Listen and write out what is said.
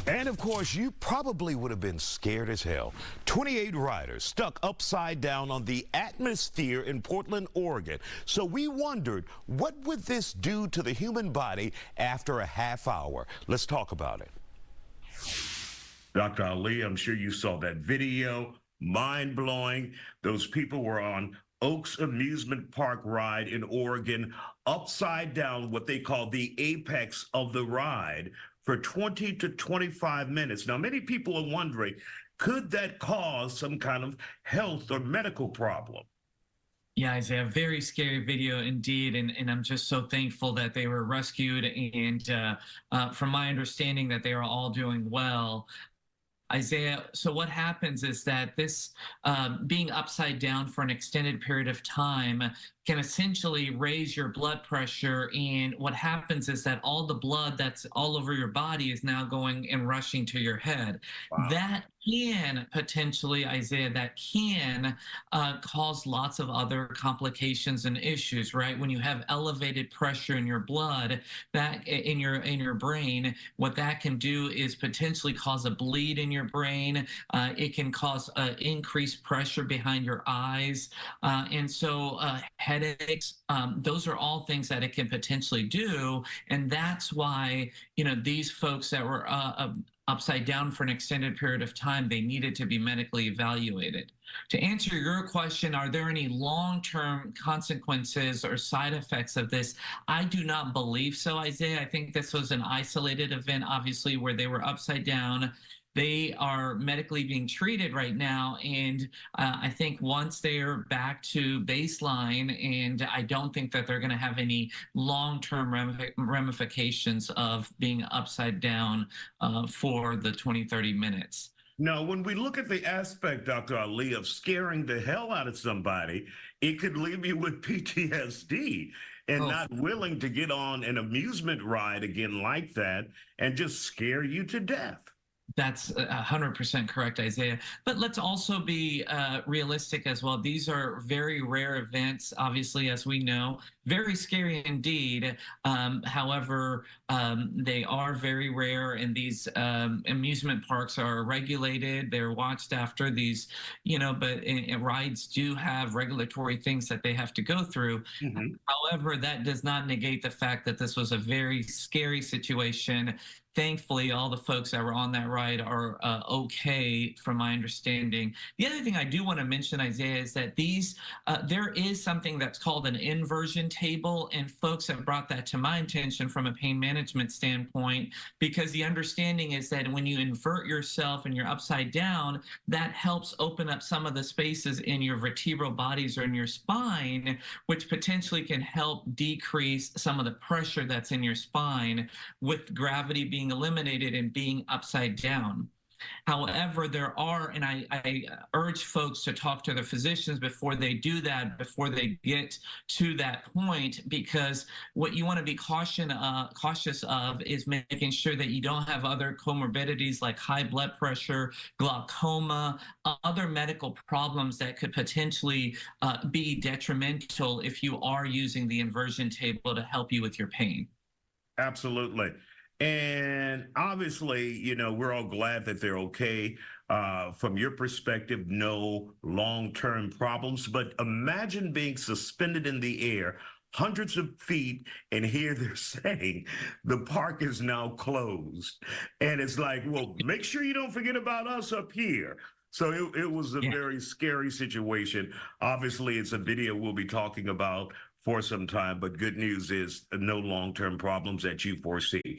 And of course, you probably would have been scared as hell. 28 riders stuck upside down on the atmosphere in Portland, Oregon. So we wondered, what would this do to the human body after a half hour? Let's talk about it. Dr. Ali, I'm sure you saw that video. Mind-blowing. Those people were on Oaks Amusement Park ride in Oregon, upside down, what they call the apex of the ride, for 20 to 25 minutes. Now, many people are wondering, could that cause some kind of health or medical problem? Yeah, Isaiah, very scary video indeed, and I'm just so thankful that they were rescued, and from my understanding that they are all doing well. Isaiah, so what happens is that this being upside down for an extended period of time can essentially raise your blood pressure. And what happens is that all the blood that's all over your body is now going and rushing to your head. Wow. That can potentially, Isaiah, that can cause lots of other complications and issues, right? When you have elevated pressure in your blood, that in your brain, what that can do is potentially cause a bleed in your brain. It can cause increased pressure behind your eyes, and so headaches. Those are all things that it can potentially do, and that's why these folks that were upside down for an extended period of time, they needed to be medically evaluated. To answer your question, are there any long-term consequences or side effects of this? I do not believe so, Isaiah. I think this was an isolated event, obviously, where they were upside down. They are medically being treated right now, and I think once they're back to baseline, and I don't think that they're going to have any long-term ramifications of being upside down for the 20-30 minutes. Now, when we look at the aspect, Dr. Ali, of scaring the hell out of somebody, it could leave you with PTSD and not willing to get on an amusement ride again like that and just scare you to death. That's 100% correct, Isaiah. But let's also be realistic as well. These are very rare events, obviously, as we know, very scary indeed. However, they are very rare, and these amusement parks are regulated. They're watched after these, but rides do have regulatory things that they have to go through. Mm-hmm. However, that does not negate the fact that this was a very scary situation. Thankfully, all the folks that were on that ride are okay, from my understanding. The other thing I do want to mention, Isaiah, is that there is something that's called an inversion table, and folks have brought that to my attention from a pain management standpoint, because the understanding is that when you invert yourself and you're upside down, that helps open up some of the spaces in your vertebral bodies or in your spine, which potentially can help decrease some of the pressure that's in your spine with gravity being eliminated and being upside down. However, there are, and I urge folks to talk to their physicians before they do that, before they get to that point, because what you want to be cautious of is making sure that you don't have other comorbidities like high blood pressure, glaucoma, other medical problems that could potentially be detrimental if you are using the inversion table to help you with your pain. Absolutely. And obviously, we're all glad that they're okay. From your perspective, no long-term problems. But imagine being suspended in the air hundreds of feet, and here they're saying the park is now closed. And it's like, well, make sure you don't forget about us up here. So it was a very scary situation. Obviously, it's a video we'll be talking about for some time, but good news is no long-term problems that you foresee.